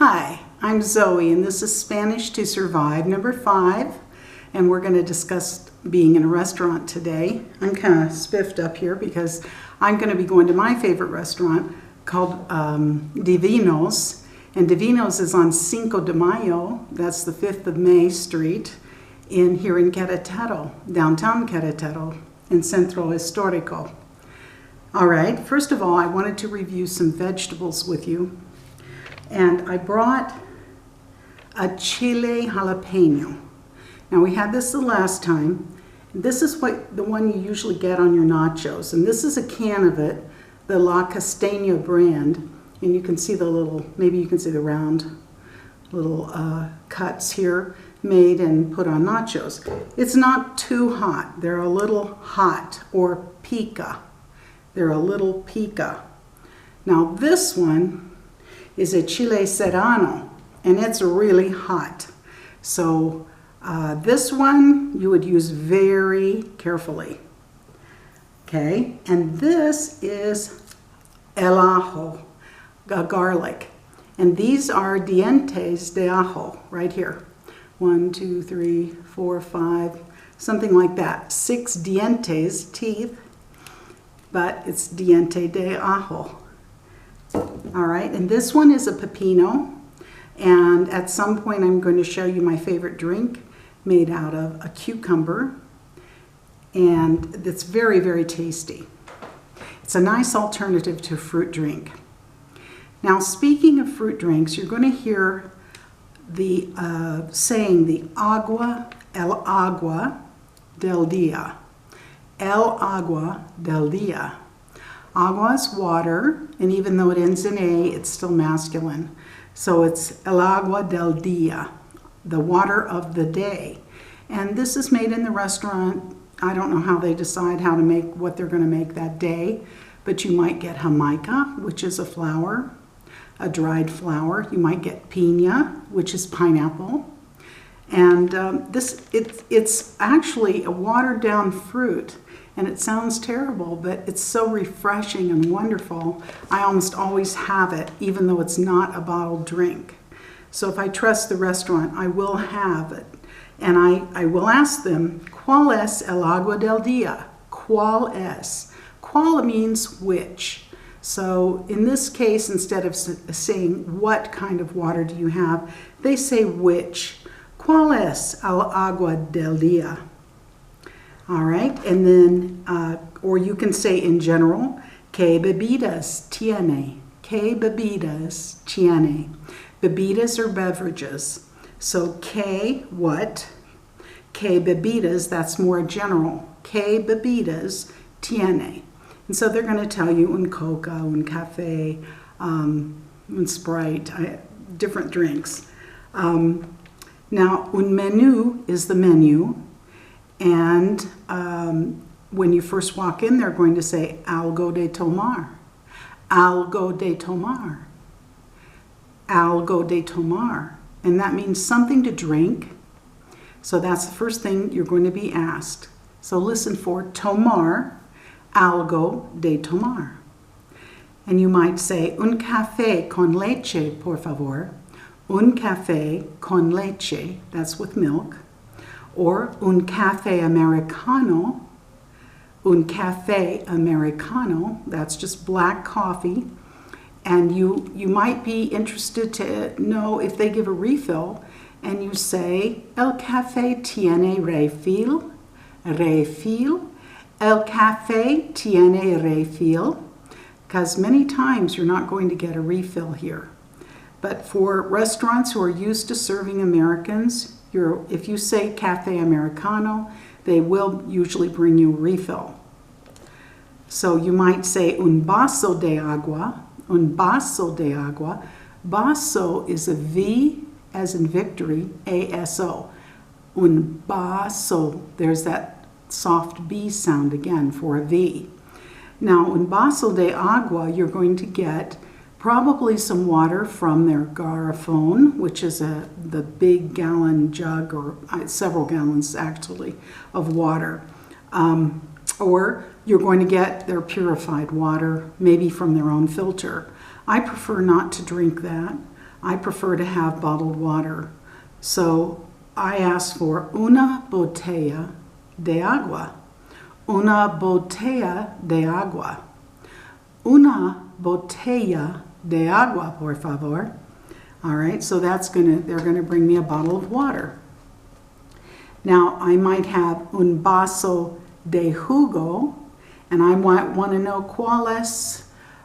Hi, I'm Zoe, and this is Spanish to Survive, number 5, and we're going to discuss being in a restaurant today. I'm kind of spiffed up here because I'm going to be going to my favorite restaurant called Divinos, and Divinos is on Cinco de Mayo, that's the 5th of May Street, here in Querétaro, downtown Querétaro, in Centro Histórico. All right, first of all, I wanted to review some vegetables with you. And I brought a chile jalapeno. Now we had this the last time. This is the one you usually get on your nachos. And this is a can of it, the La Costeña brand. And you can see the little, maybe you can see the round little cuts here made and put on nachos. It's not too hot. They're a little hot, or pica. They're a little pica. Now this one is a chile serrano, and it's really hot. So this one you would use very carefully. Okay, and this is el ajo, garlic. And these are dientes de ajo, right here. 1, 2, 3, 4, 5, something like that. 6 dientes, teeth, but it's diente de ajo. All right, and this one is a pepino, and at some point I'm going to show you my favorite drink made out of a cucumber, and it's very, very tasty. It's a nice alternative to a fruit drink. Now, speaking of fruit drinks, you're going to hear the saying, the el agua del dia. El agua del dia. Agua is water, and even though it ends in A, it's still masculine. So it's el agua del dia, the water of the day. And this is made in the restaurant. I don't know how they decide how to make what they're going to make that day, but you might get jamaica, which is a flower, a dried flower. You might get piña, which is pineapple. And it's actually a watered down fruit. And it sounds terrible, but it's so refreshing and wonderful. I almost always have it, even though it's not a bottled drink. So if I trust the restaurant, I will have it. And I will ask them, ¿Cuál es el agua del día? ¿Cuál es? ¿Cuál means which. So in this case, instead of saying what kind of water do you have, they say which. ¿Cuál es el agua del día? All right, and then, or you can say in general, ¿Qué bebidas tiene? ¿Qué bebidas tiene? Bebidas are beverages. So, ¿Qué, what? ¿Qué bebidas, that's more general. ¿Qué bebidas tiene? And so they're going to tell you un coca, un café, un Sprite, different drinks. Now, un menú is the menu. And when you first walk in, they're going to say, algo de tomar, algo de tomar, algo de tomar. And that means something to drink. So that's the first thing you're going to be asked. So listen for tomar, algo de tomar. And you might say, un café con leche, por favor. Un café con leche, that's with milk. Or un café americano, that's just black coffee. And you might be interested to know if they give a refill, and you say, el café tiene refill, refill, el café tiene refill, because many times you're not going to get a refill here. But for restaurants who are used to serving Americans, if you say Café Americano, they will usually bring you a refill. So you might say un vaso de agua, un vaso de agua. Vaso is a V as in victory, A-S-O. Un vaso, there's that soft B sound again for a V. Now, un vaso de agua, you're going to get probably some water from their garrafon, which is the big gallon jug, or several gallons actually, of water. Or you're going to get their purified water, maybe from their own filter. I prefer not to drink that. I prefer to have bottled water. So I ask for una botella de agua. Una botella de agua. Una botella de agua, por favor. All right, so they're gonna bring me a bottle of water. Now I might have un vaso de jugo, and I might want to know cuál es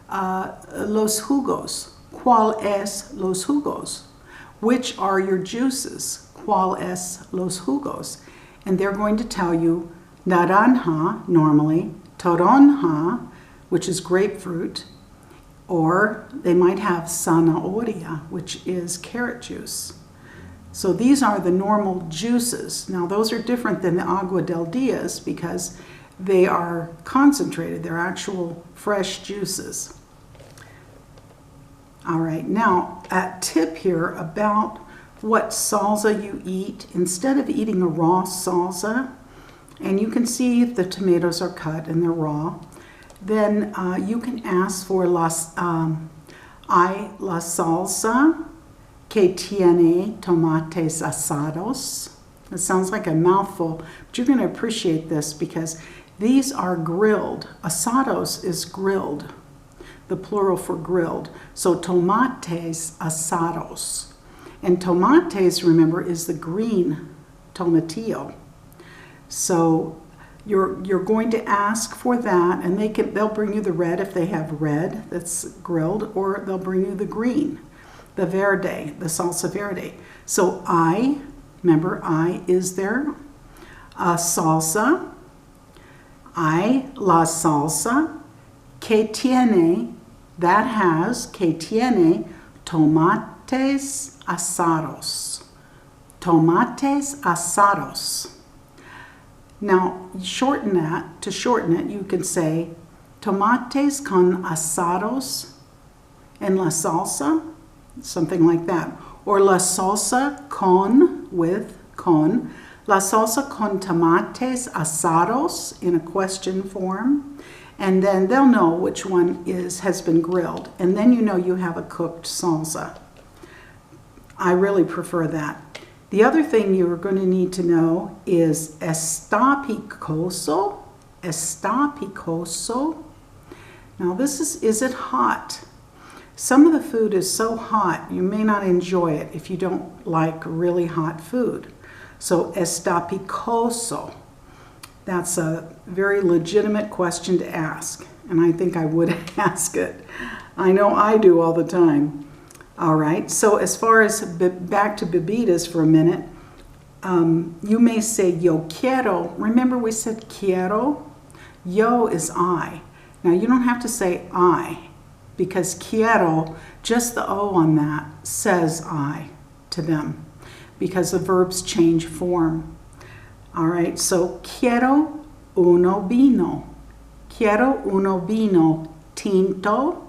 los jugos. ¿Cuál es los jugos? Which are your juices? ¿Cuál es los jugos? And they're going to tell you naranja, normally, toronja, which is grapefruit, or they might have zanahoria, which is carrot juice. So these are the normal juices. Now those are different than the agua del dias because they are concentrated. They're actual fresh juices. All right, now a tip here about what salsa you eat. Instead of eating a raw salsa, and you can see if the tomatoes are cut and they're raw, then you can ask for la salsa que tiene tomates asados. It sounds like a mouthful, but you're going to appreciate this because these are grilled. Asados is grilled, the plural for grilled. So tomates asados. And tomates, remember, is the green tomatillo. So you're going to ask for that, and they'll bring you the red if they have red that's grilled, or they'll bring you the green, the verde, the salsa verde. So remember, is there a salsa? La salsa que tiene, que tiene tomates asados. Tomates asados. Now, to shorten it, you can say tomates con asados en la salsa, something like that. Or la salsa la salsa con tomates asados in a question form. And then they'll know which one has been grilled. And then you know you have a cooked salsa. I really prefer that. The other thing you're going to need to know is está picoso? Está picoso? Now is it hot? Some of the food is so hot you may not enjoy it if you don't like really hot food. So está picoso. That's a very legitimate question to ask, and I think I would ask it. I know I do all the time. All right, so as far as back to bebidas for a minute, you may say yo quiero. Remember we said quiero? Yo is I. Now you don't have to say I, because quiero, just the O on that, says I to them, because the verbs change form. All right, so quiero uno vino. Quiero uno vino tinto.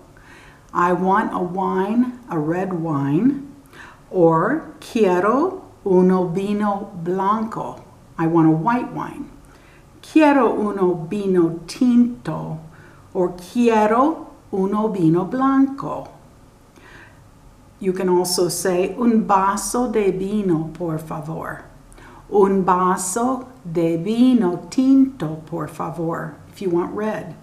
I want a wine, a red wine. Or quiero uno vino blanco. I want a white wine. Quiero uno vino tinto. Or quiero uno vino blanco. You can also say un vaso de vino, por favor. Un vaso de vino tinto, por favor, if you want red.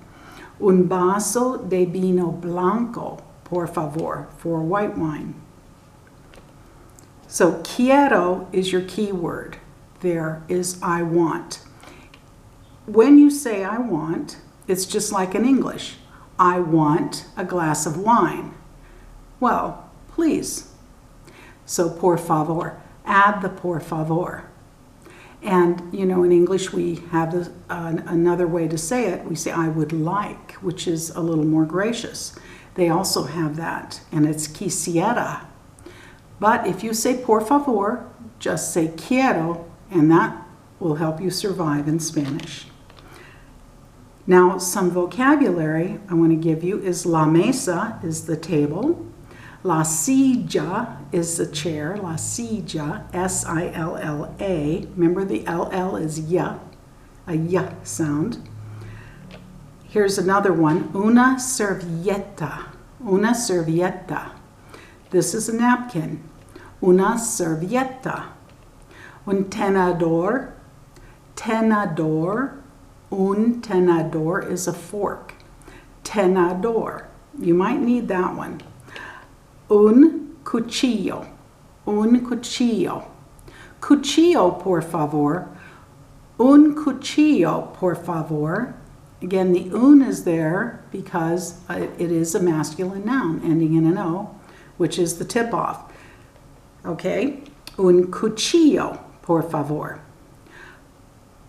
Un vaso de vino blanco, por favor, for white wine. So quiero is your key word. There is I want. When you say I want, it's just like in English. I want a glass of wine. Well, please. So por favor, add the por favor. And, you know, in English we have another way to say it. We say, I would like, which is a little more gracious. They also have that, and it's quisiera. But if you say por favor, just say quiero, and that will help you survive in Spanish. Now, some vocabulary I want to give you is la mesa is the table. La silla is the chair. La silla, S-I-L-L-A. Remember the L-L is ya, a ya sound. Here's another one, una servilleta. Una servilleta. This is a napkin. Una servietta. Un tenedor. Tenedor. Un tenedor is a fork. Tenedor. You might need that one. Un cuchillo. Un cuchillo. Cuchillo, por favor. Un cuchillo, por favor. Again, the un is there because it is a masculine noun ending in an O, which is the tip-off. Okay? Un cuchillo, por favor.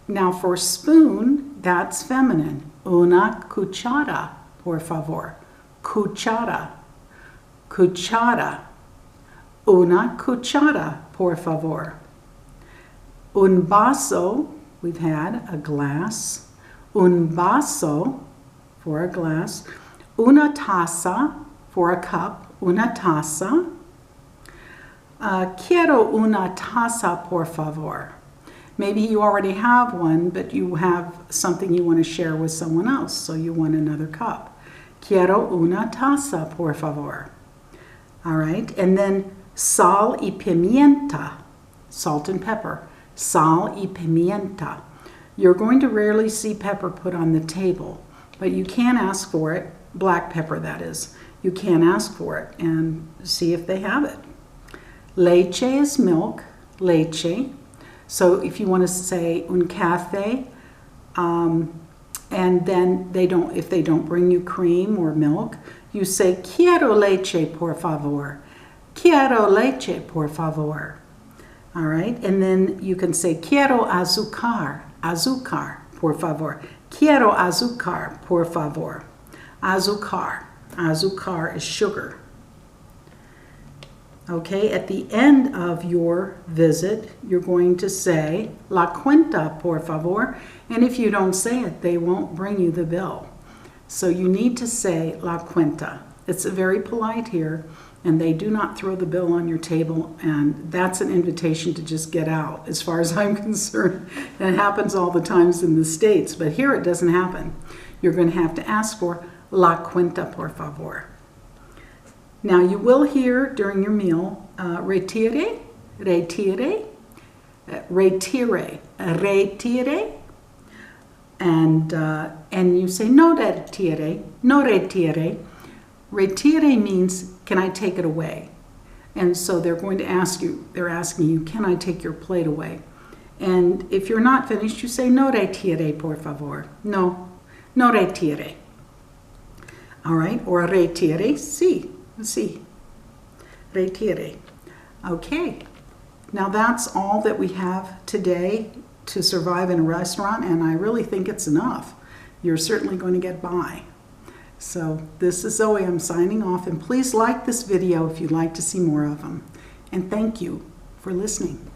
Now for spoon, that's feminine. Una cuchara, por favor. Cuchara. Cuchara. Una cuchara, por favor. Un vaso, we've had a glass. Un vaso, for a glass. Una taza, for a cup. Una taza. Quiero una taza, por favor. Maybe you already have one, but you have something you want to share with someone else, so you want another cup. Quiero una taza, por favor. All right, and then sal y pimienta, salt and pepper. Sal y pimienta. You're going to rarely see pepper put on the table, but you can ask for it, black pepper that is. You can ask for it and see if they have it. Leche is milk, leche. So if you want to say un café, and then if they don't bring you cream or milk, you say quiero leche, por favor. Quiero leche, por favor. All right, and then you can say quiero azúcar, azúcar, por favor. Quiero azúcar, por favor. Azúcar. Azúcar is sugar. Okay, at the end of your visit, you're going to say la cuenta, por favor. And if you don't say it, they won't bring you the bill. So you need to say la cuenta. It's very polite here, and they do not throw the bill on your table, and that's an invitation to just get out, as far as I'm concerned. And it happens all the times in the States, but here it doesn't happen. You're going to have to ask for la cuenta, por favor. Now you will hear during your meal, retire, retire, retire, retire, and you say no retire, no retire. Retire means, can I take it away? And so they're going to ask you, they're asking you, can I take your plate away? And if you're not finished, you say no retire, por favor. No, no retire. All right, or retire, sí. See, retire. Okay, now that's all that we have today to survive in a restaurant, and I really think it's enough. You're certainly going to get by. So this is Zoe. I'm signing off, and please like this video if you'd like to see more of them. And thank you for listening.